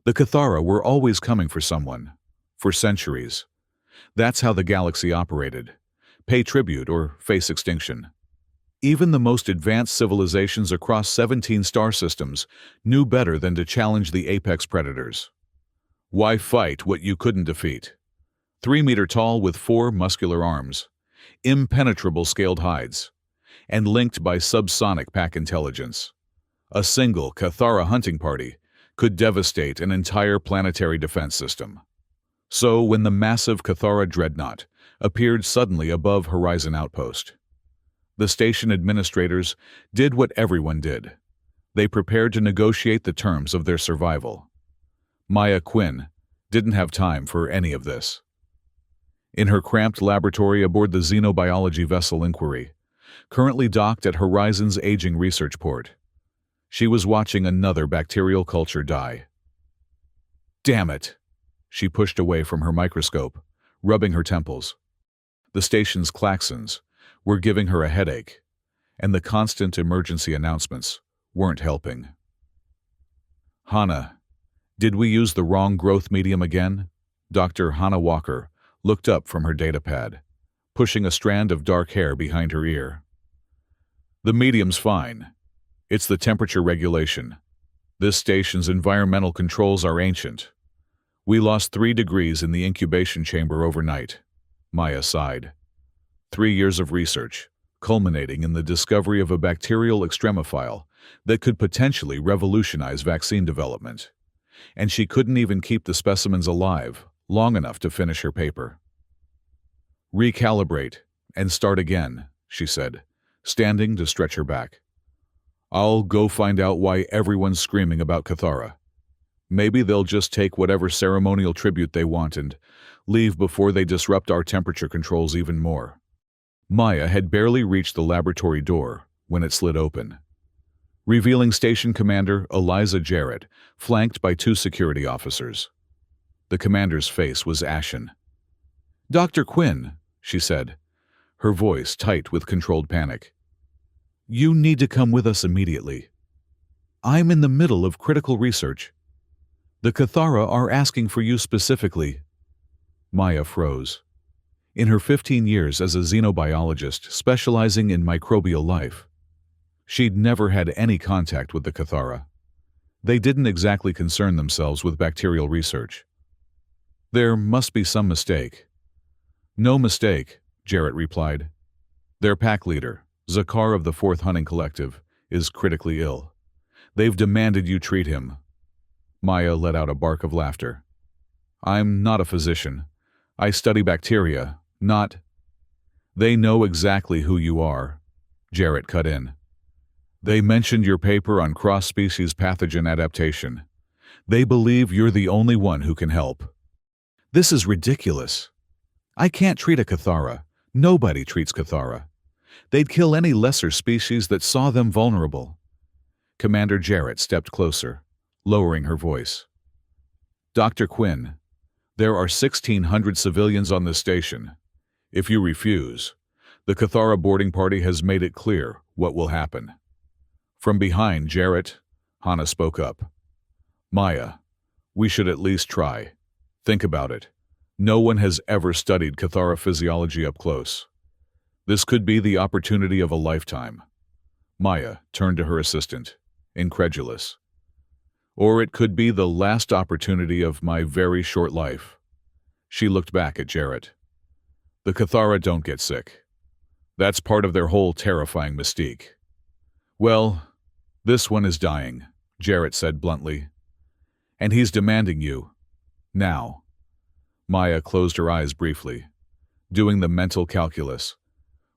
The Cathara were always coming for someone. For centuries. That's how the galaxy operated. Pay tribute or face extinction. Even the most advanced civilizations across 17 star systems knew better than to challenge the apex predators. Why fight what you couldn't defeat? 3-meter tall with 4 muscular arms, impenetrable scaled hides, and linked by subsonic pack intelligence. A single Cathara hunting party could devastate an entire planetary defense system. So when the massive Cathara dreadnought appeared suddenly above Horizon Outpost, the station administrators did what everyone did. They prepared to negotiate the terms of their survival. Maya Quinn didn't have time for any of this. In her cramped laboratory aboard the xenobiology vessel Inquiry, currently docked at Horizon's aging research port, she was watching another bacterial culture die. Damn it! She pushed away from her microscope, rubbing her temples. The station's klaxons were giving her a headache, and the constant emergency announcements weren't helping. Hannah, did we use the wrong growth medium again? Dr. Hannah Walker looked up from her datapad, pushing a strand of dark hair behind her ear. The medium's fine. It's the temperature regulation. This station's environmental controls are ancient. We lost 3 degrees in the incubation chamber overnight. Maya sighed. 3 years of research, culminating in the discovery of a bacterial extremophile that could potentially revolutionize vaccine development. And she couldn't even keep the specimens alive long enough to finish her paper. Recalibrate and start again, she said, standing to stretch her back. I'll go find out why everyone's screaming about Cathara. Maybe they'll just take whatever ceremonial tribute they want and leave before they disrupt our temperature controls even more. Maya had barely reached the laboratory door when it slid open, revealing Station Commander Eliza Jarrett, flanked by 2 security officers. The commander's face was ashen. "Dr. Quinn," she said, her voice tight with controlled panic. "You need to come with us immediately. I'm in the middle of critical research. The Cathara are asking for you specifically." Maya froze. In her 15 years as a xenobiologist specializing in microbial life, she'd never had any contact with the Cathara. They didn't exactly concern themselves with bacterial research. There must be some mistake. "No mistake," Jarrett replied. "Their pack leader, Zakar of the 4th Hunting Collective, is critically ill. They've demanded you treat him." Maya let out a bark of laughter. "I'm not a physician. I study bacteria, not—" "They know exactly who you are," Jarrett cut in. "They mentioned your paper on cross-species pathogen adaptation. They believe you're the only one who can help." "This is ridiculous. I can't treat a Cathara. Nobody treats Cathara. They'd kill any lesser species that saw them vulnerable." Commander Jarrett stepped closer, lowering her voice. "Dr. Quinn, there are 1,600 civilians on this station. If you refuse, the Cathara boarding party has made it clear what will happen." From behind Jarrett, Hannah spoke up. "Maya, we should at least try. Think about it. No one has ever studied Cathara physiology up close. This could be the opportunity of a lifetime." Maya turned to her assistant, incredulous. "Or it could be the last opportunity of my very short life." She looked back at Jarrett. "The Cathara don't get sick. That's part of their whole terrifying mystique." "Well, this one is dying," Jarrett said bluntly. "And he's demanding you. Now." Maya closed her eyes briefly, doing the mental calculus.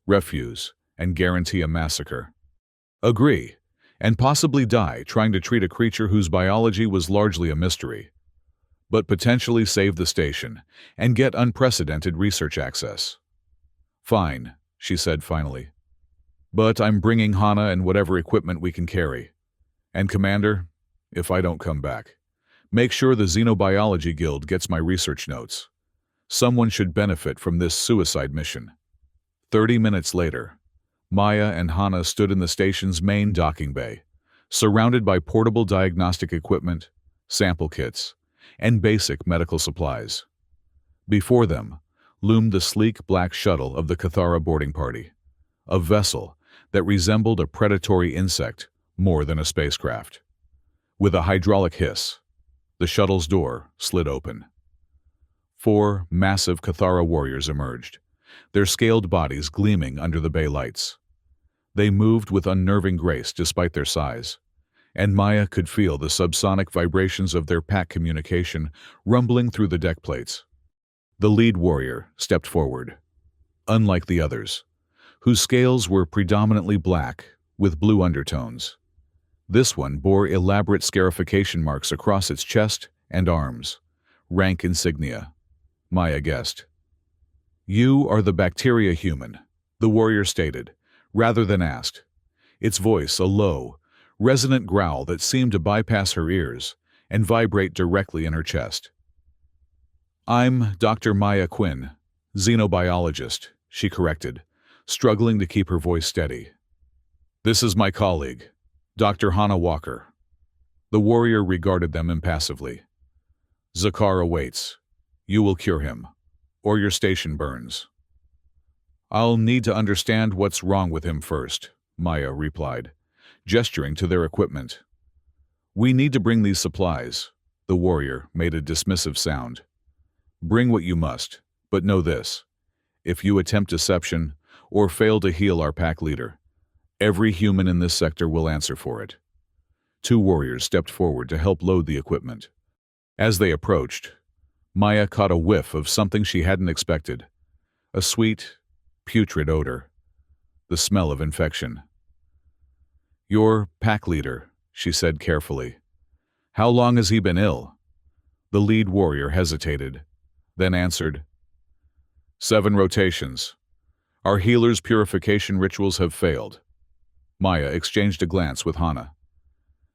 Refuse and guarantee a massacre. Agree, and possibly die trying to treat a creature whose biology was largely a mystery, but potentially save the station and get unprecedented research access. "Fine," she said finally. "But I'm bringing Hannah and whatever equipment we can carry. And Commander, if I don't come back, make sure the Xenobiology Guild gets my research notes. Someone should benefit from this suicide mission." 30 minutes later, Maya and Hannah stood in the station's main docking bay, surrounded by portable diagnostic equipment, sample kits, and basic medical supplies. Before them loomed the sleek black shuttle of the Cathara boarding party, a vessel that resembled a predatory insect more than a spacecraft. With a hydraulic hiss, the shuttle's door slid open. 4 massive Cathara warriors emerged, their scaled bodies gleaming under the bay lights. They moved with unnerving grace despite their size, and Maya could feel the subsonic vibrations of their pack communication rumbling through the deck plates. The lead warrior stepped forward. Unlike the others, whose scales were predominantly black with blue undertones, this one bore elaborate scarification marks across its chest and arms, rank insignia, Maya guessed. "You are the bacteria human," the warrior stated, rather than asked, its voice a low, resonant growl that seemed to bypass her ears and vibrate directly in her chest. "I'm Dr. Maya Quinn, xenobiologist," she corrected, struggling to keep her voice steady. "This is my colleague, Dr. Hannah Walker." The warrior regarded them impassively. "Zakar awaits. You will cure him, or your station burns." "I'll need to understand what's wrong with him first," Maya replied, gesturing to their equipment. "We need to bring these supplies." The warrior made a dismissive sound. "Bring what you must, but know this. If you attempt deception or fail to heal our pack leader, every human in this sector will answer for it." 2 warriors stepped forward to help load the equipment. As they approached, Maya caught a whiff of something she hadn't expected. A sweet, putrid odor. The smell of infection. "Your pack leader," she said carefully. "How long has he been ill?" The lead warrior hesitated, then answered, 7 rotations. Our healer's purification rituals have failed." Maya exchanged a glance with Hannah.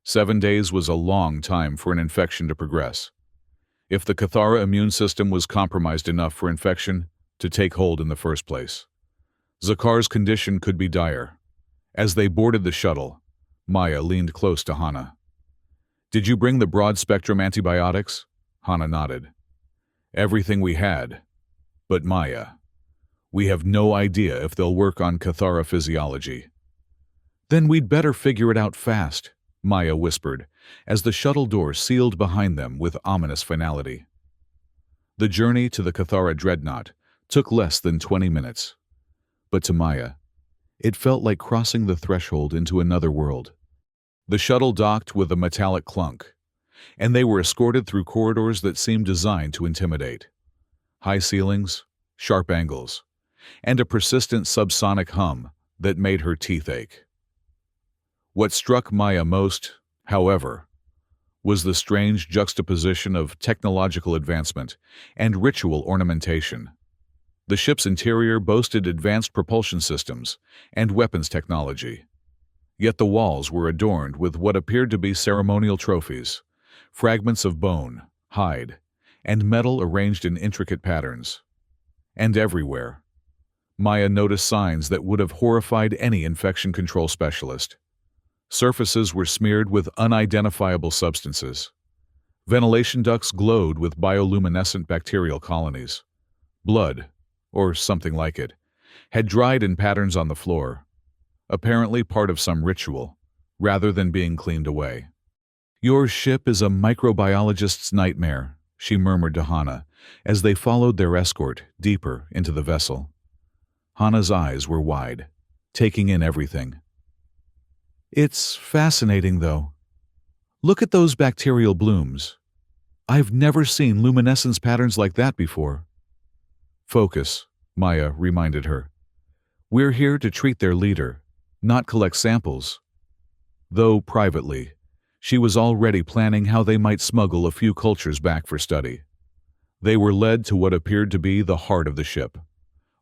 7 days was a long time for an infection to progress. If the Cathara immune system was compromised enough for infection to take hold in the first place, Zakar's condition could be dire. As they boarded the shuttle, Maya leaned close to Hannah. "Did you bring the broad-spectrum antibiotics?" Hannah nodded. "Everything we had. But Maya, we have no idea if they'll work on Cathara physiology." "Then we'd better figure it out fast," Maya whispered, as the shuttle door sealed behind them with ominous finality. The journey to the Cathara dreadnought took less than 20 minutes. But to Maya, it felt like crossing the threshold into another world. The shuttle docked with a metallic clunk, and they were escorted through corridors that seemed designed to intimidate. High ceilings, sharp angles, and a persistent subsonic hum that made her teeth ache. What struck Maya most, however, was the strange juxtaposition of technological advancement and ritual ornamentation. The ship's interior boasted advanced propulsion systems and weapons technology, yet the walls were adorned with what appeared to be ceremonial trophies, fragments of bone, hide, and metal arranged in intricate patterns. And everywhere, Maya noticed signs that would have horrified any infection control specialist. Surfaces were smeared with unidentifiable substances. Ventilation ducts glowed with bioluminescent bacterial colonies. Blood, or something like it, had dried in patterns on the floor, apparently part of some ritual, rather than being cleaned away. "Your ship is a microbiologist's nightmare," she murmured to Hannah as they followed their escort deeper into the vessel. Hannah's eyes were wide, taking in everything. "It's fascinating, though. Look at those bacterial blooms. I've never seen luminescence patterns like that before." "Focus," Maya reminded her. "We're here to treat their leader, not collect samples." Though privately, she was already planning how they might smuggle a few cultures back for study. They were led to what appeared to be the heart of the ship,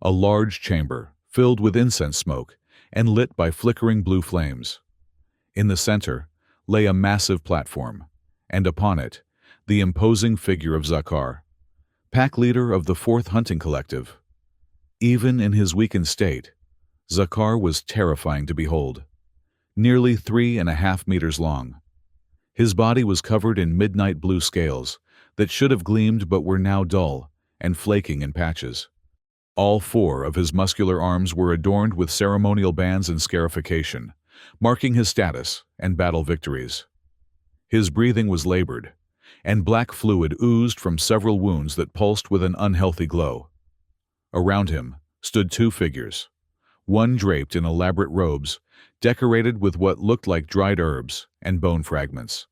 a large chamber filled with incense smoke and lit by flickering blue flames. In the center lay a massive platform, and upon it, the imposing figure of Zakar, pack leader of the 4th Hunting Collective. Even in his weakened state, Zakar was terrifying to behold. Nearly 3.5 meters long. His body was covered in midnight blue scales that should have gleamed but were now dull and flaking in patches. All 4 of his muscular arms were adorned with ceremonial bands and scarification, marking his status and battle victories. His breathing was labored, and black fluid oozed from several wounds that pulsed with an unhealthy glow. Around him stood 2 figures, one draped in elaborate robes, decorated with what looked like dried herbs and bone fragments,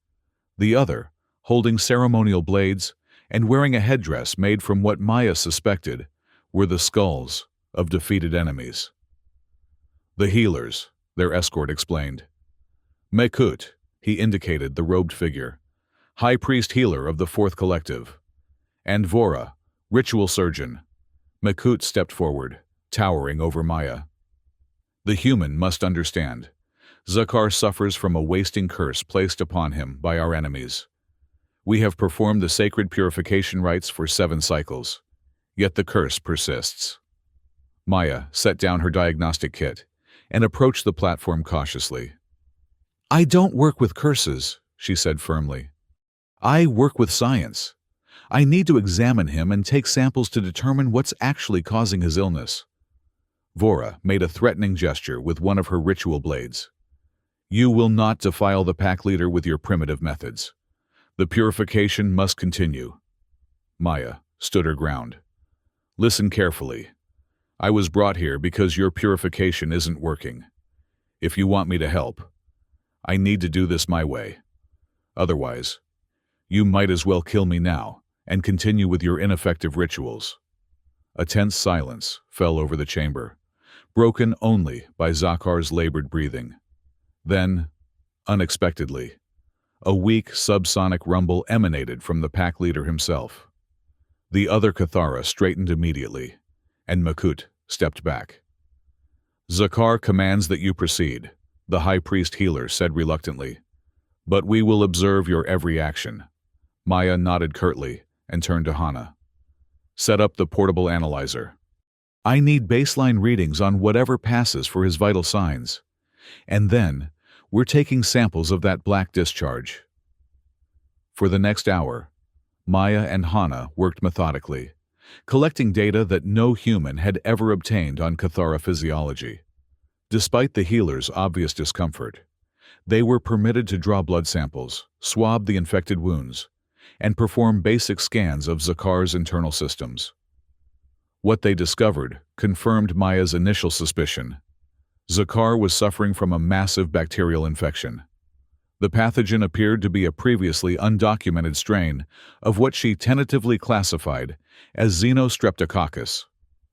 the other holding ceremonial blades and wearing a headdress made from what Maya suspected were the skulls of defeated enemies. "The healers," their escort explained. "Mekut," he indicated the robed figure, High Priest Healer of the 4th Collective, and Vora, Ritual Surgeon. Mekut stepped forward, towering over Maya. "The human must understand. Zakar suffers from a wasting curse placed upon him by our enemies. We have performed the sacred purification rites for 7 cycles, yet the curse persists." Maya set down her diagnostic kit and approached the platform cautiously. "I don't work with curses," she said firmly. "I work with science. I need to examine him and take samples to determine what's actually causing his illness." Vora made a threatening gesture with one of her ritual blades. "You will not defile the pack leader with your primitive methods. The purification must continue." Maya stood her ground. "Listen carefully. I was brought here because your purification isn't working. If you want me to help, I need to do this my way. Otherwise, you might as well kill me now and continue with your ineffective rituals." A tense silence fell over the chamber, broken only by Zakar's labored breathing. Then, unexpectedly, a weak subsonic rumble emanated from the pack leader himself. The other Cathara straightened immediately, and Mekut stepped back. "Zakar commands that you proceed," the High Priest Healer said reluctantly. "But we will observe your every action." Maya nodded curtly and turned to Hana. "Set up the portable analyzer. I need baseline readings on whatever passes for his vital signs. And then, we're taking samples of that black discharge." For the next hour, Maya and Hana worked methodically, collecting data that no human had ever obtained on Cathara physiology. Despite the healer's obvious discomfort, they were permitted to draw blood samples, swab the infected wounds, and perform basic scans of Zakar's internal systems. What they discovered confirmed Maya's initial suspicion. Zakar was suffering from a massive bacterial infection. The pathogen appeared to be a previously undocumented strain of what she tentatively classified as Xenostreptococcus,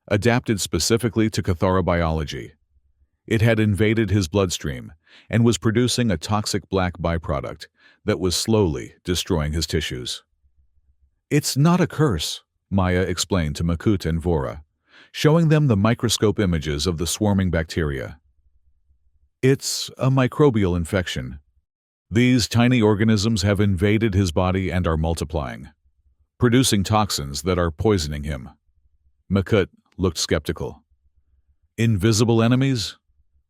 adapted specifically to Cathara biology. It had invaded his bloodstream and was producing a toxic black byproduct that was slowly destroying his tissues. "It's not a curse," Maya explained to Mekut and Vora, showing them the microscope images of the swarming bacteria. "It's a microbial infection. These tiny organisms have invaded his body and are multiplying, producing toxins that are poisoning him." Mekut looked skeptical. "Invisible enemies?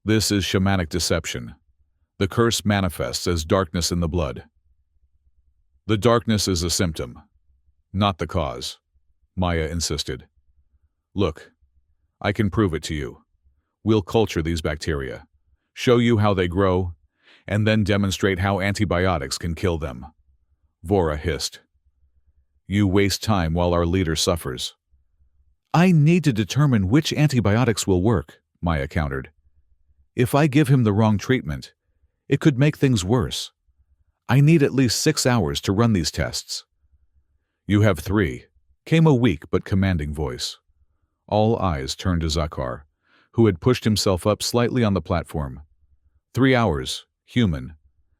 This is shamanic deception. The curse manifests as darkness in the blood." "The darkness is a symptom, not the cause," Maya insisted. "Look, I can prove it to you. We'll culture these bacteria, show you how they grow, and then demonstrate how antibiotics can kill them." Vora hissed. "You waste time while our leader suffers." "I need to determine which antibiotics will work," Maya countered. "If I give him the wrong treatment, it could make things worse. I need at least 6 hours to run these tests." "You have 3, came a weak but commanding voice. All eyes turned to Zakar, who had pushed himself up slightly on the platform. 3 hours, human.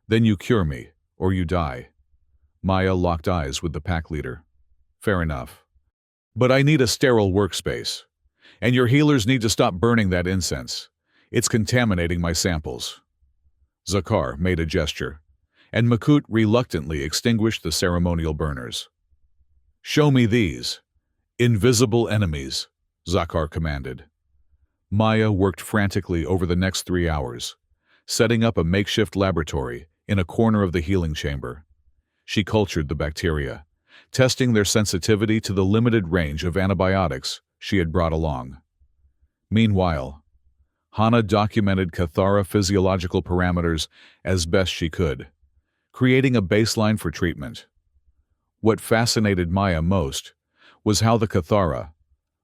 Then you cure me, or you die." Maya locked eyes with the pack leader. "Fair enough. But I need a sterile workspace. And your healers need to stop burning that incense. It's contaminating my samples." Zakar made a gesture, and Mekut reluctantly extinguished the ceremonial burners. "Show me these. Invisible enemies," Zakar commanded. Maya worked frantically over the next 3 hours, setting up a makeshift laboratory in a corner of the healing chamber. She cultured the bacteria, testing their sensitivity to the limited range of antibiotics she had brought along. Meanwhile, Hana documented Cathara physiological parameters as best she could, creating a baseline for treatment. What fascinated Maya most was how the Cathara,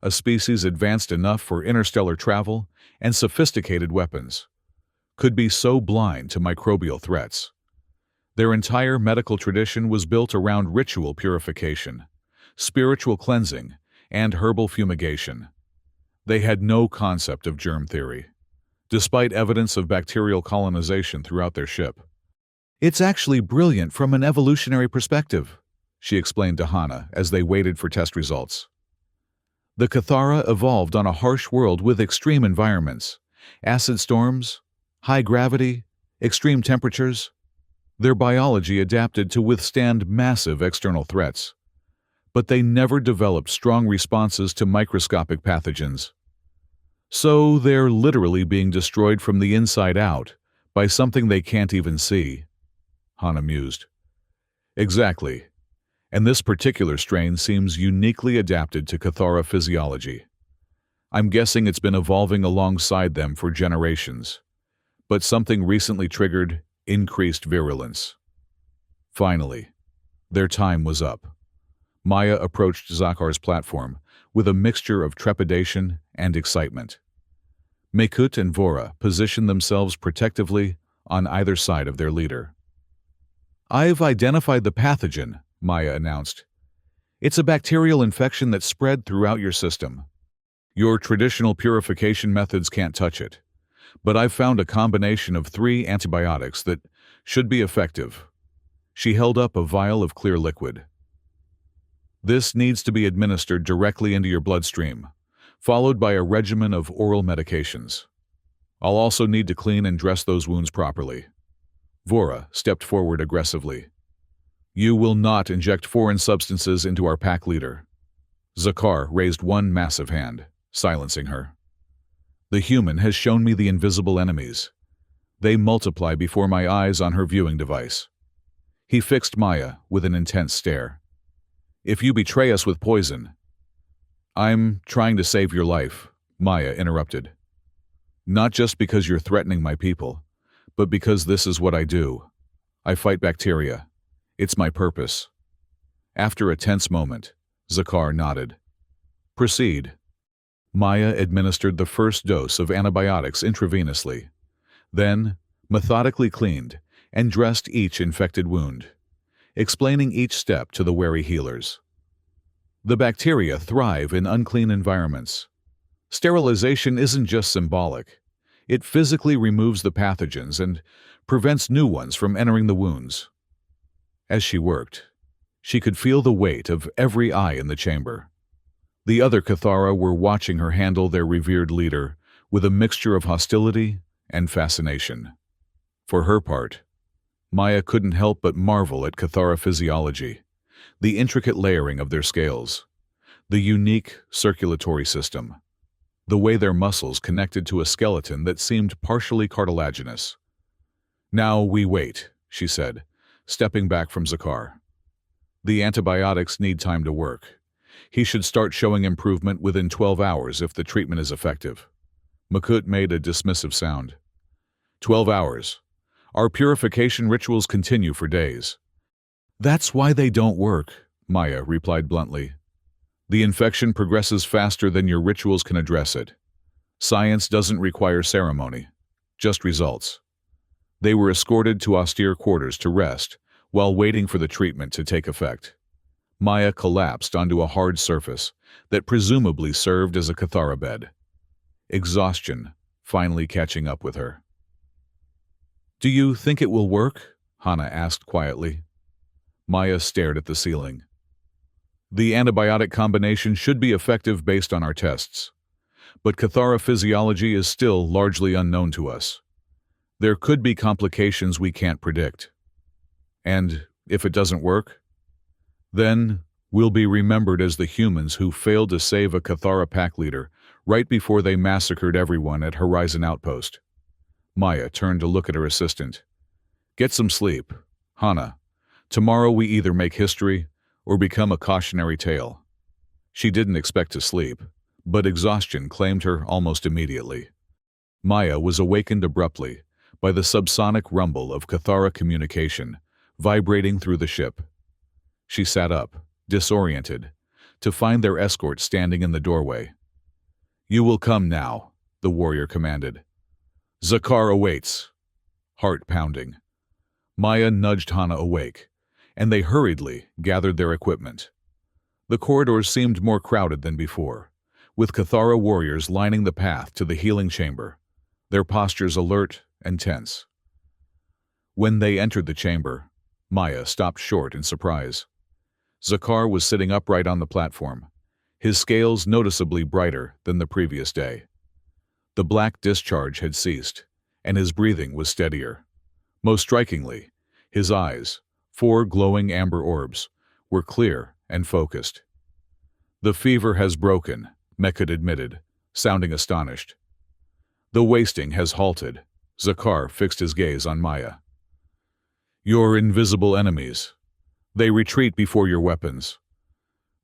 a species advanced enough for interstellar travel and sophisticated weapons, could be so blind to microbial threats. Their entire medical tradition was built around ritual purification, spiritual cleansing, and herbal fumigation. They had no concept of germ theory, despite evidence of bacterial colonization throughout their ship. "It's actually brilliant from an evolutionary perspective," she explained to Hana as they waited for test results. "The Cathara evolved on a harsh world with extreme environments, acid storms, high gravity, extreme temperatures. Their biology adapted to withstand massive external threats, but they never developed strong responses to microscopic pathogens. So they're literally being destroyed from the inside out by something they can't even see," Hana mused. "Exactly. And this particular strain seems uniquely adapted to Cathara physiology. I'm guessing it's been evolving alongside them for generations, but something recently triggered increased virulence." Finally, their time was up. Maya approached Zakar's platform with a mixture of trepidation and excitement. Mekut and Vora positioned themselves protectively on either side of their leader. "I've identified the pathogen," Maya announced. "It's a bacterial infection that spread throughout your system. Your traditional purification methods can't touch it, but I've found a combination of 3 antibiotics that should be effective." She held up a vial of clear liquid. "This needs to be administered directly into your bloodstream, followed by a regimen of oral medications. I'll also need to clean and dress those wounds properly." Vora stepped forward aggressively. "You will not inject foreign substances into our pack leader." Zakar raised one massive hand, silencing her. "The human has shown me the invisible enemies. They multiply before my eyes on her viewing device." He fixed Maya with an intense stare. "If you betray us with poison—" "I'm trying to save your life," Maya interrupted. "Not just because you're threatening my people, but because this is what I do. I fight bacteria. It's my purpose." After a tense moment, Zakar nodded. "Proceed." Maya administered the first dose of antibiotics intravenously, then methodically cleaned and dressed each infected wound, explaining each step to the wary healers. The bacteria thrive in unclean environments. Sterilization isn't just symbolic. It physically removes the pathogens and prevents new ones from entering the wounds. As she worked, she could feel the weight of every eye in the chamber. The other Cathara were watching her handle their revered leader with a mixture of hostility and fascination. For her part, Maya couldn't help but marvel at Cathara physiology, the intricate layering of their scales, the unique circulatory system, the way their muscles connected to a skeleton that seemed partially cartilaginous. "Now we wait," she said, stepping back from Zakar. "The antibiotics need time to work. He should start showing improvement within 12 hours if the treatment is effective." Makut made a dismissive sound. 12 hours. Our purification rituals continue for days." "That's why they don't work," Maya replied bluntly. "The infection progresses faster than your rituals can address it. Science doesn't require ceremony, just results." They were escorted to austere quarters to rest while waiting for the treatment to take effect. Maya collapsed onto a hard surface that presumably served as a Cathara bed, exhaustion finally catching up with her. "Do you think it will work?" Hana asked quietly. Maya stared at the ceiling. "The antibiotic combination should be effective based on our tests, but Cathara physiology is still largely unknown to us. There could be complications we can't predict. And if it doesn't work, then we'll be remembered as the humans who failed to save a Cathara pack leader right before they massacred everyone at Horizon Outpost." Maya turned to look at her assistant. "Get some sleep. Hana, tomorrow we either make history or become a cautionary tale. She didn't expect to sleep, but exhaustion claimed her almost immediately. Maya was awakened abruptly by the subsonic rumble of Cathara communication vibrating through the ship. She sat up, disoriented, to find their escort standing in the doorway. "You will come now," the warrior commanded. "Zakar awaits." Heart pounding. Maya nudged Hana awake, and they hurriedly gathered their equipment. The corridors seemed more crowded than before, with Cathara warriors lining the path to the healing chamber, their postures alert and tense. When they entered the chamber, Maya stopped short in surprise. Zakar was sitting upright on the platform, his scales noticeably brighter than the previous day. The black discharge had ceased, and his breathing was steadier. Most strikingly, his eyes, 4 glowing amber orbs, were clear and focused. "The fever has broken," Mekut admitted, sounding astonished. "The wasting has halted." Zakar fixed his gaze on Maya. "Your invisible enemies. They retreat before your weapons."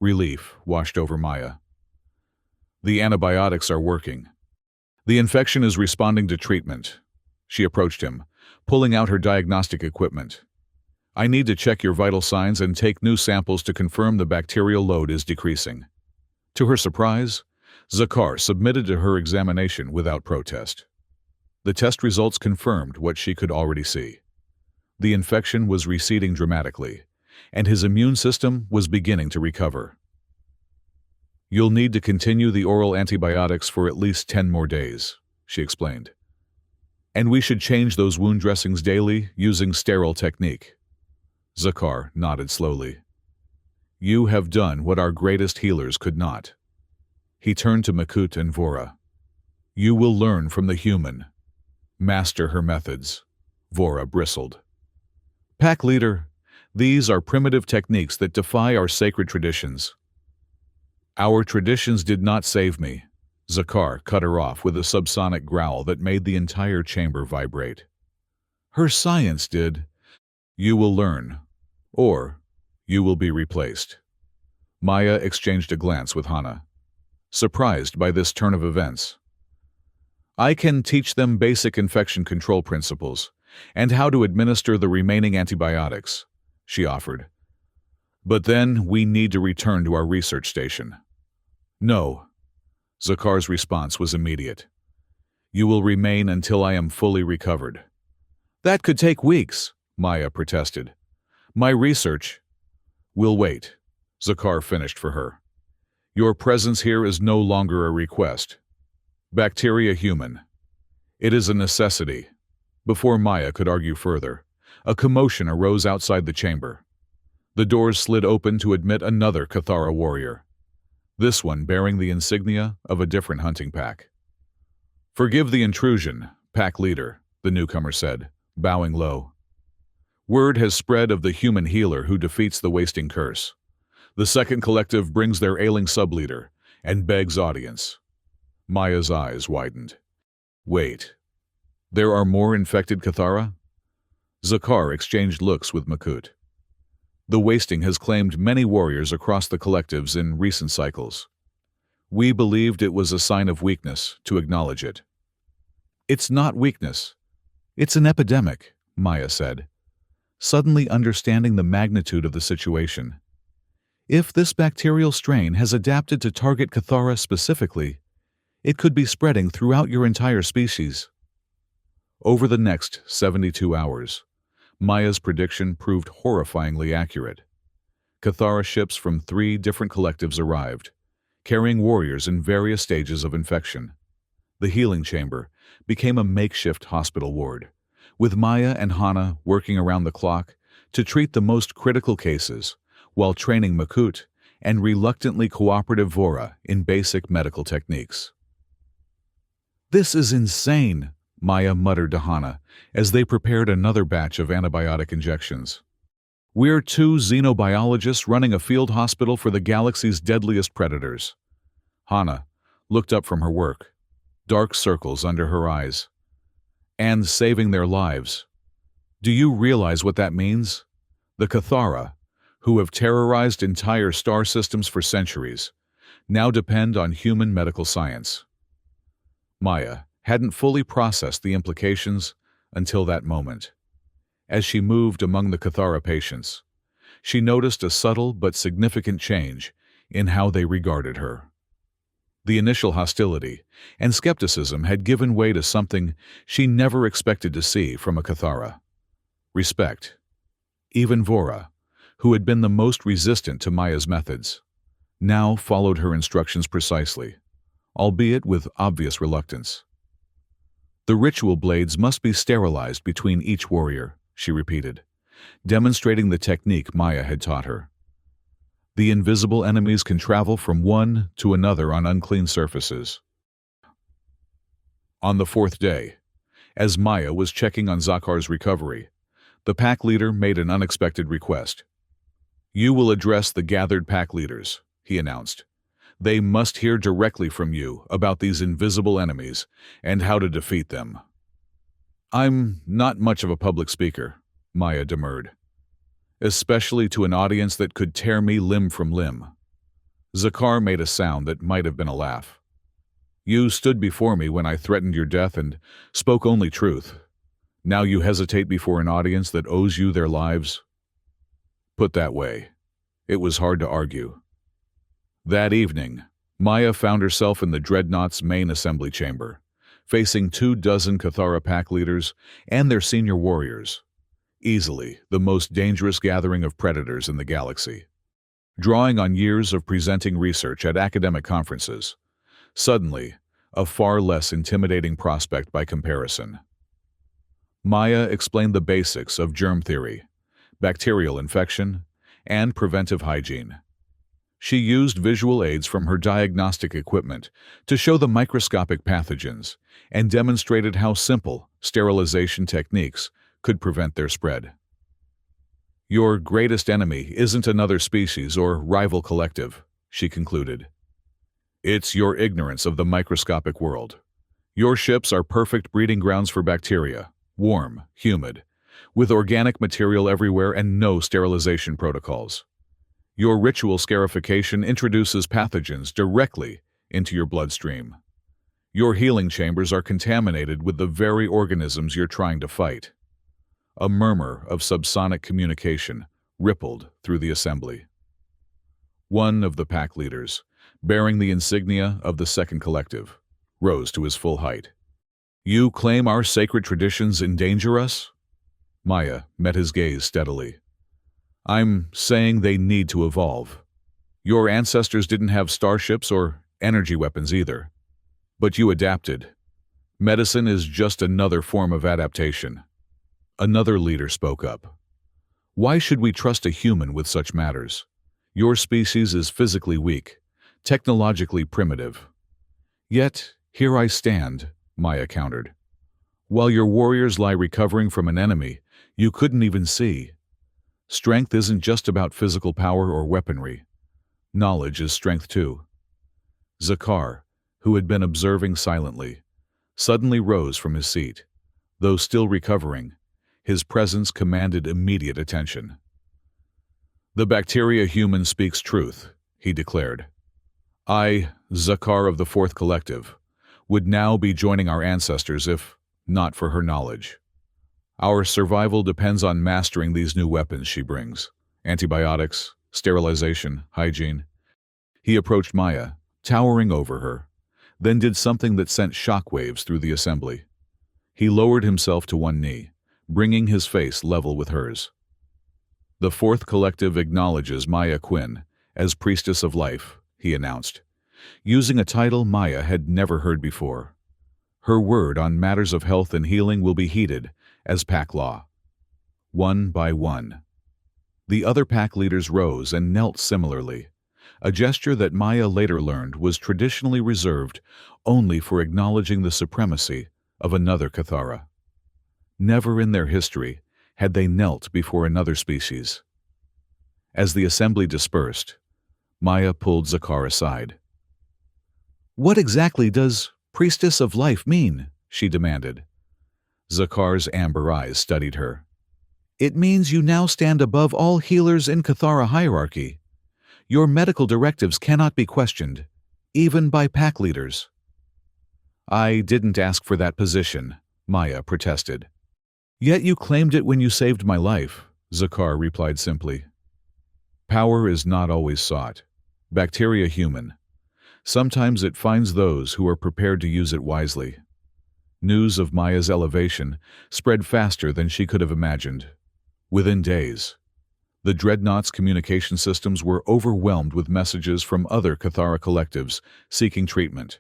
Relief washed over Maya. "The antibiotics are working. The infection is responding to treatment." She approached him, pulling out her diagnostic equipment. "I need to check your vital signs and take new samples to confirm the bacterial load is decreasing." To her surprise, Zakar submitted to her examination without protest. The test results confirmed what she could already see. The infection was receding dramatically, and his immune system was beginning to recover. "You'll need to continue the oral antibiotics for at least 10 more days," she explained. "And we should change those wound dressings daily using sterile technique." Zakar nodded slowly. "You have done what our greatest healers could not." He turned to Mekut and Vora. "You will learn from the human. Master her methods." Vora bristled. "Pack leader, these are primitive techniques that defy our sacred traditions." "Our traditions did not save me." Zakar cut her off with a subsonic growl that made the entire chamber vibrate. "Her science did." "You will learn, or you will be replaced." Maya exchanged a glance with Hana, surprised by this turn of events. "I can teach them basic infection control principles and how to administer the remaining antibiotics," she offered. "But then we need to return to our research station." "No." Zakar's response was immediate. "You will remain until I am fully recovered." "That could take weeks," Maya protested. "My research—" "Will wait," Zakar finished for her. "Your presence here is no longer a request. Bacteria human. It is a necessity." Before Maya could argue further, a commotion arose outside the chamber. The doors slid open to admit another Cathara warrior, this one bearing the insignia of a different hunting pack. "Forgive the intrusion, pack leader," the newcomer said, bowing low. "Word has spread of the human healer who defeats the wasting curse. The second collective brings their ailing subleader and begs audience." Maya's eyes widened. "Wait. There are more infected Cathara?" Zakar exchanged looks with Mekut. "The wasting has claimed many warriors across the collectives in recent cycles. We believed it was a sign of weakness to acknowledge it." "It's not weakness. It's an epidemic," Maya said, suddenly understanding the magnitude of the situation. "If this bacterial strain has adapted to target Cathara specifically, it could be spreading throughout your entire species." Over the next 72 hours, Maya's prediction proved horrifyingly accurate. Cathara ships from 3 different collectives arrived, carrying warriors in various stages of infection. The healing chamber became a makeshift hospital ward, with Maya and Hana working around the clock to treat the most critical cases, while training Mekut and reluctantly cooperative Vora in basic medical techniques. "This is insane," Maya muttered to Hana as they prepared another batch of antibiotic injections. "We're 2 xenobiologists running a field hospital for the galaxy's deadliest predators." Hana looked up from her work, dark circles under her eyes. "And saving their lives. Do you realize what that means? The Cathara, who have terrorized entire star systems for centuries, now depend on human medical science. Maya hadn't fully processed the implications until that moment. As she moved among the Cathara patients, she noticed a subtle but significant change in how they regarded her. The initial hostility and skepticism had given way to something she never expected to see from a Cathara: respect. Even Vora, who had been the most resistant to Maya's methods, now followed her instructions precisely, albeit with obvious reluctance. "The ritual blades must be sterilized between each warrior," she repeated, demonstrating the technique Maya had taught her. "The invisible enemies can travel from one to another on unclean surfaces." On the fourth day, as Maya was checking on Zakar's recovery, the pack leader made an unexpected request. "You will address the gathered pack leaders," he announced. "They must hear directly from you about these invisible enemies and how to defeat them." "I'm not much of a public speaker," Maya demurred, "especially to an audience that could tear me limb from limb." Zakar made a sound that might have been a laugh. "You stood before me when I threatened your death and spoke only truth. Now you hesitate before an audience that owes you their lives?" Put that way, it was hard to argue. That evening, Maya found herself in the Dreadnought's main assembly chamber, facing 24 Cathara pack leaders and their senior warriors. Easily the most dangerous gathering of predators in the galaxy. Drawing on years of presenting research at academic conferences, suddenly a far less intimidating prospect by comparison. Maya explained the basics of germ theory, bacterial infection, and preventive hygiene. She used visual aids from her diagnostic equipment to show the microscopic pathogens and demonstrated how simple sterilization techniques could prevent their spread. "Your greatest enemy isn't another species or rival collective," she concluded. "It's your ignorance of the microscopic world. Your ships are perfect breeding grounds for bacteria, warm, humid, with organic material everywhere and no sterilization protocols. Your ritual scarification introduces pathogens directly into your bloodstream. Your healing chambers are contaminated with the very organisms you're trying to fight." A murmur of subsonic communication rippled through the assembly. One of the pack leaders, bearing the insignia of the second collective, rose to his full height. "You claim our sacred traditions endanger us?" Maya met his gaze steadily. "I'm saying they need to evolve. Your ancestors didn't have starships or energy weapons either. But you adapted. Medicine is just another form of adaptation." Another leader spoke up. "Why should we trust a human with such matters? Your species is physically weak, technologically primitive." "Yet, here I stand," Maya countered. "While your warriors lie recovering from an enemy you couldn't even see. Strength isn't just about physical power or weaponry. Knowledge is strength too." Zakar, who had been observing silently, suddenly rose from his seat. Though still recovering, his presence commanded immediate attention. "The bacteria human speaks truth," he declared. "I, Zakar of the Fourth Collective, would now be joining our ancestors if not for her knowledge. Our survival depends on mastering these new weapons she brings: antibiotics, sterilization, hygiene." He approached Maya, towering over her, then did something that sent shockwaves through the assembly. He lowered himself to one knee, bringing his face level with hers. "The Fourth Collective acknowledges Maya Quinn as Priestess of Life," he announced, using a title Maya had never heard before. "Her word on matters of health and healing will be heeded as pack law." One by one, the other pack leaders rose and knelt similarly, a gesture that Maya later learned was traditionally reserved only for acknowledging the supremacy of another Cathara. Never in their history had they knelt before another species. As the assembly dispersed, Maya pulled Zakar aside. "What exactly does Priestess of Life mean?" she demanded. Zakar's amber eyes studied her. It means you now stand above all healers in Cathara hierarchy. Your medical directives cannot be questioned, even by pack leaders. I didn't ask for that position, Maya protested. Yet you claimed it when you saved my life, Zakar replied simply. Power is not always sought. Bacteria human. Sometimes it finds those who are prepared to use it wisely. News of Maya's elevation spread faster than she could have imagined. Within days, the Dreadnought's communication systems were overwhelmed with messages from other Cathara collectives seeking treatment,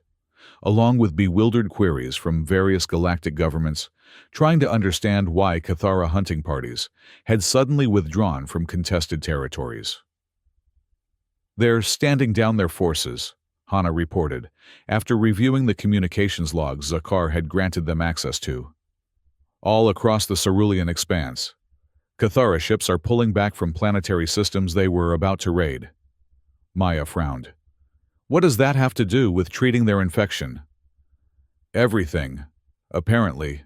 along with bewildered queries from various galactic governments trying to understand why Cathara hunting parties had suddenly withdrawn from contested territories. They're standing down their forces, Hana reported, after reviewing the communications logs Zakar had granted them access to. All across the Cerulean expanse, Cathara ships are pulling back from planetary systems they were about to raid. Maya frowned. What does that have to do with treating their infection? Everything, apparently.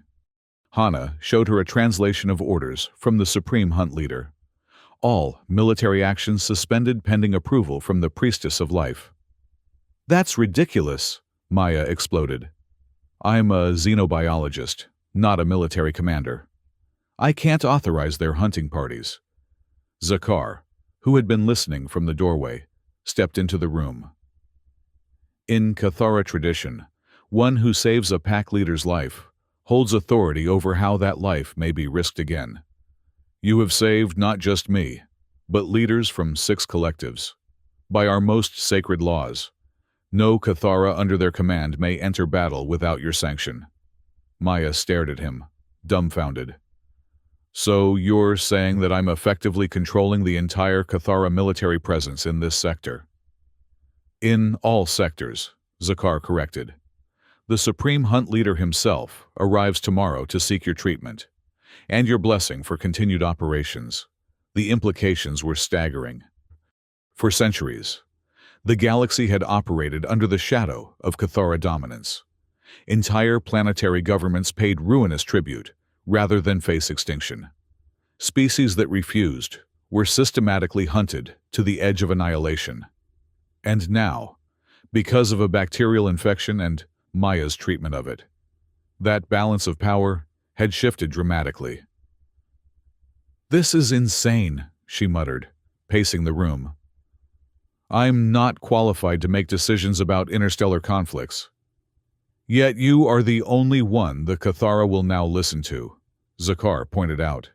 Hana showed her a translation of orders from the Supreme Hunt Leader. All military actions suspended pending approval from the Priestess of Life. That's ridiculous, Maya exploded. I'm a xenobiologist, not a military commander. I can't authorize their hunting parties. Zakar, who had been listening from the doorway, stepped into the room. In Cathara tradition, one who saves a pack leader's life holds authority over how that life may be risked again. You have saved not just me, but leaders from 6 collectives. By our most sacred laws, no Cathara under their command may enter battle without your sanction. Maya stared at him, dumbfounded. So you're saying that I'm effectively controlling the entire Cathara military presence in this sector? In all sectors, Zakar corrected. The Supreme Hunt Leader himself arrives tomorrow to seek your treatment, and your blessing for continued operations. The implications were staggering. For centuries, the galaxy had operated under the shadow of Cathara dominance. Entire planetary governments paid ruinous tribute rather than face extinction. Species that refused were systematically hunted to the edge of annihilation. And now, because of a bacterial infection and Maya's treatment of it, that balance of power had shifted dramatically. This is insane, she muttered, pacing the room. I'm not qualified to make decisions about interstellar conflicts. Yet you are the only one the Cathara will now listen to, Zakar pointed out.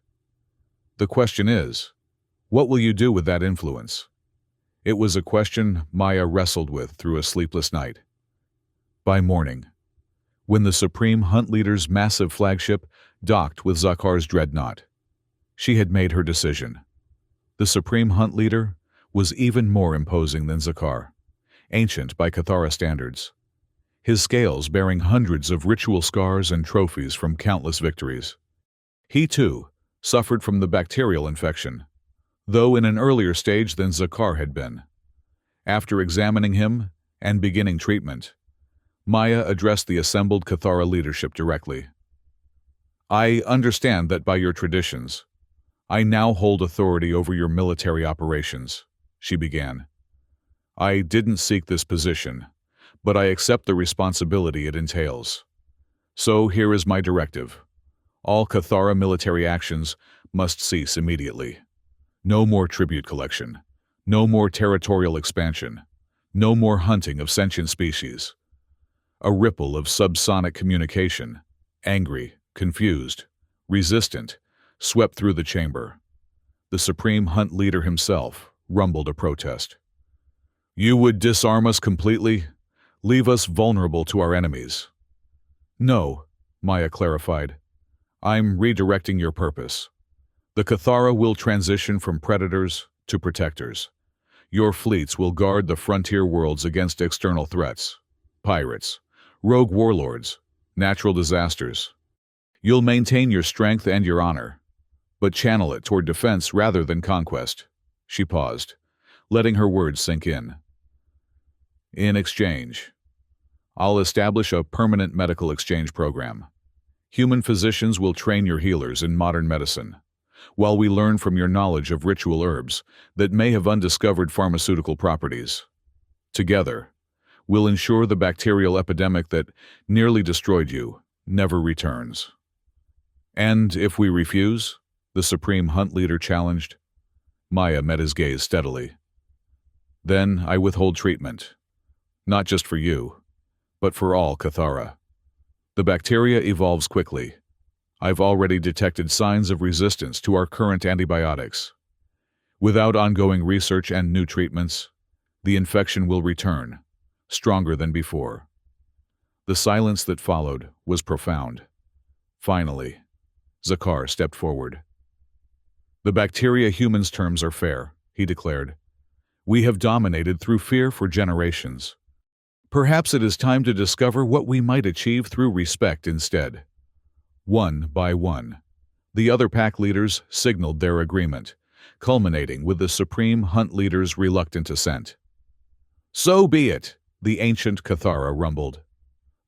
The question is, what will you do with that influence? It was a question Maya wrestled with through a sleepless night. By morning, when the Supreme Hunt Leader's massive flagship docked with Zakar's dreadnought, she had made her decision. The Supreme Hunt Leader was even more imposing than Zakar, ancient by Cathara standards, his scales bearing hundreds of ritual scars and trophies from countless victories. He, too, suffered from the bacterial infection, though in an earlier stage than Zakar had been. After examining him and beginning treatment, Maya addressed the assembled Cathara leadership directly. I understand that by your traditions, I now hold authority over your military operations, she began. I didn't seek this position, but I accept the responsibility it entails. So here is my directive. All Cathara military actions must cease immediately. No more tribute collection. No more territorial expansion. No more hunting of sentient species. A ripple of subsonic communication, angry, confused, resistant, swept through the chamber. The Supreme Hunt Leader himself rumbled a protest. You would disarm us completely? Leave us vulnerable to our enemies? No, Maya clarified. I'm redirecting your purpose. The Cathara will transition from predators to protectors. Your fleets will guard the frontier worlds against external threats, pirates, rogue warlords, natural disasters. You'll maintain your strength and your honor, but channel it toward defense rather than conquest. She paused, letting her words sink in. In exchange, I'll establish a permanent medical exchange program. Human physicians will train your healers in modern medicine, while we learn from your knowledge of ritual herbs that may have undiscovered pharmaceutical properties. Together, we'll ensure the bacterial epidemic that nearly destroyed you never returns. And if we refuse? The Supreme Hunt Leader challenged. Maya met his gaze steadily. Then I withhold treatment. Not just for you, but for all Cathara. The bacteria evolves quickly. I've already detected signs of resistance to our current antibiotics. Without ongoing research and new treatments, the infection will return, stronger than before. The silence that followed was profound. Finally, Zakar stepped forward. The bacteria humans' terms are fair, he declared. We have dominated through fear for generations. Perhaps it is time to discover what we might achieve through respect instead. One by one, the other pack leaders signaled their agreement, culminating with the Supreme Hunt Leader's reluctant assent. So be it, the ancient Cathara rumbled.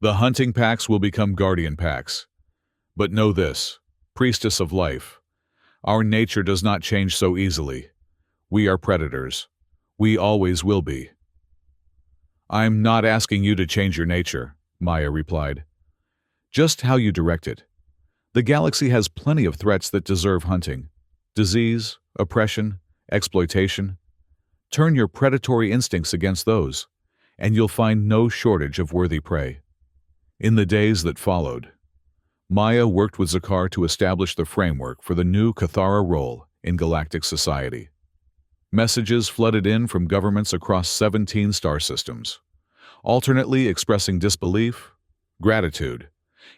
The hunting packs will become guardian packs. But know this, Priestess of Life, our nature does not change so easily. We are predators. We always will be. I'm not asking you to change your nature, Maya replied. Just how you direct it. The galaxy has plenty of threats that deserve hunting. Disease, oppression, exploitation. Turn your predatory instincts against those, and you'll find no shortage of worthy prey. In the days that followed, Maya worked with Zakar to establish the framework for the new Cathara role in galactic society. Messages flooded in from governments across 17 star systems, alternately expressing disbelief, gratitude,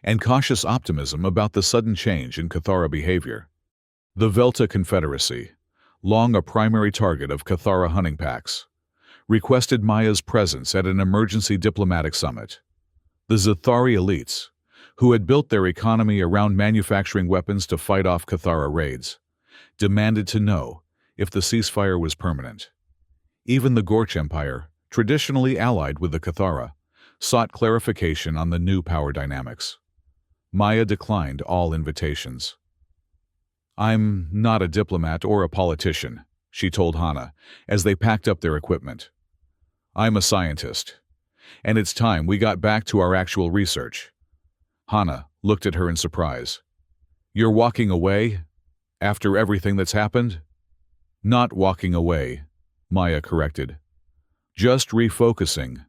and cautious optimism about the sudden change in Cathara behavior. The Velta Confederacy, long a primary target of Cathara hunting packs, requested Maya's presence at an emergency diplomatic summit. The Zathari elites, who had built their economy around manufacturing weapons to fight off Cathara raids, demanded to know if the ceasefire was permanent. Even the Gorch Empire, traditionally allied with the Cathara, sought clarification on the new power dynamics. Maya declined all invitations. I'm not a diplomat or a politician, she told Hana as they packed up their equipment. I'm a scientist, and it's time we got back to our actual research. Hana looked at her in surprise. You're walking away? After everything that's happened? Not walking away, Maya corrected. Just refocusing.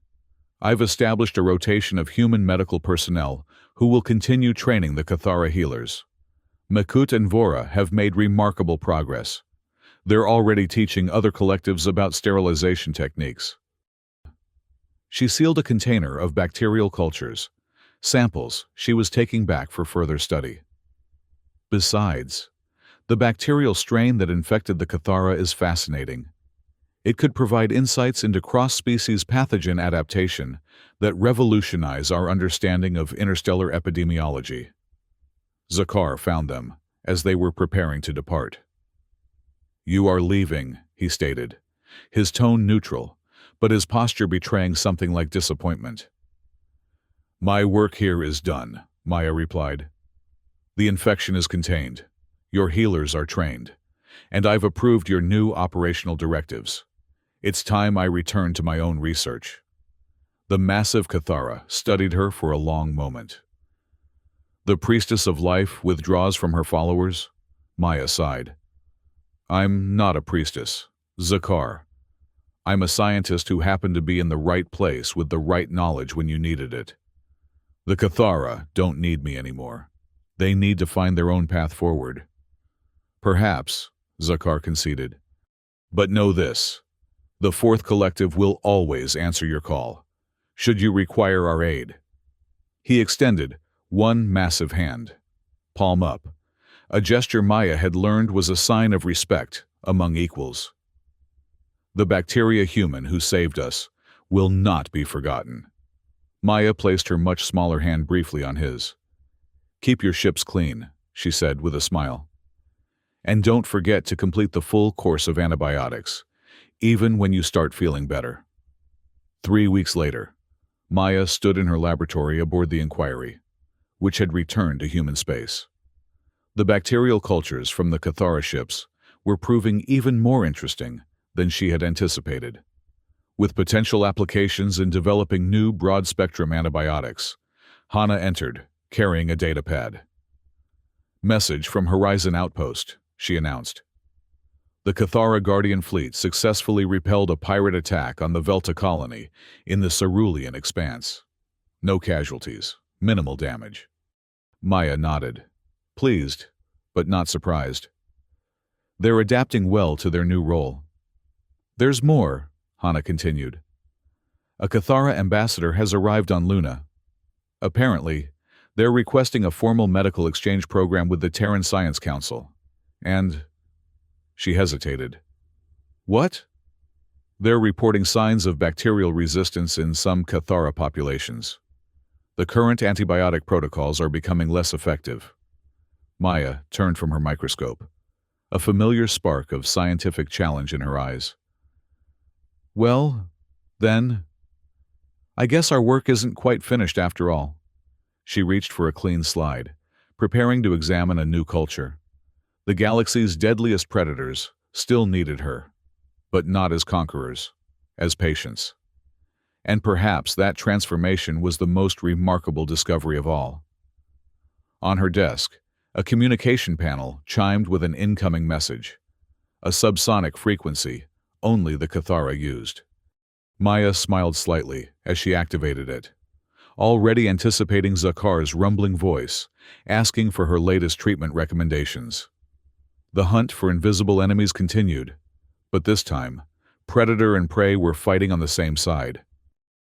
I've established a rotation of human medical personnel who will continue training the Cathara healers. Makut and Vora have made remarkable progress. They're already teaching other collectives about sterilization techniques. She sealed a container of bacterial cultures, samples she was taking back for further study. Besides, the bacterial strain that infected the Cathara is fascinating. It could provide insights into cross-species pathogen adaptation that revolutionize our understanding of interstellar epidemiology. Zakar found them as they were preparing to depart. You are leaving, he stated, his tone neutral, but his posture betraying something like disappointment. My work here is done, Maya replied. The infection is contained. Your healers are trained, and I've approved your new operational directives. It's time I return to my own research. The massive Cathara studied her for a long moment. The Priestess of Life withdraws from her followers? Maya sighed. I'm not a priestess, Zakar. I'm a scientist who happened to be in the right place with the right knowledge when you needed it. The Cathara don't need me anymore. They need to find their own path forward. Perhaps, Zakar conceded. But know this. The Fourth Collective will always answer your call, should you require our aid. He extended one massive hand, palm up, a gesture Maya had learned was a sign of respect among equals. The bacteria human who saved us will not be forgotten. Maya placed her much smaller hand briefly on his. Keep your ships clean, she said with a smile. And don't forget to complete the full course of antibiotics, even when you start feeling better. 3 weeks later, Maya stood in her laboratory aboard the Inquiry, which had returned to human space. The bacterial cultures from the Cathara ships were proving even more interesting than she had anticipated. With potential applications in developing new broad-spectrum antibiotics, Hana entered, carrying a datapad. "Message from Horizon Outpost," she announced. The Cathara Guardian fleet successfully repelled a pirate attack on the Velta colony in the Cerulean Expanse. No casualties, minimal damage. Maya nodded, pleased, but not surprised. They're adapting well to their new role. "There's more," Hana continued. "A Cathara ambassador has arrived on Luna. Apparently, they're requesting a formal medical exchange program with the Terran Science Council. And..." She hesitated. "What?" "They're reporting signs of bacterial resistance in some Cathara populations. The current antibiotic protocols are becoming less effective." Maya turned from her microscope, a familiar spark of scientific challenge in her eyes. "Well, then, I guess our work isn't quite finished after all." She reached for a clean slide, preparing to examine a new culture. The galaxy's deadliest predators still needed her, but not as conquerors, as patients. And perhaps that transformation was the most remarkable discovery of all. On her desk, a communication panel chimed with an incoming message, a subsonic frequency only the Cathara used. Maya smiled slightly as she activated it, already anticipating Zakar's rumbling voice, asking for her latest treatment recommendations. The hunt for invisible enemies continued, but this time, predator and prey were fighting on the same side.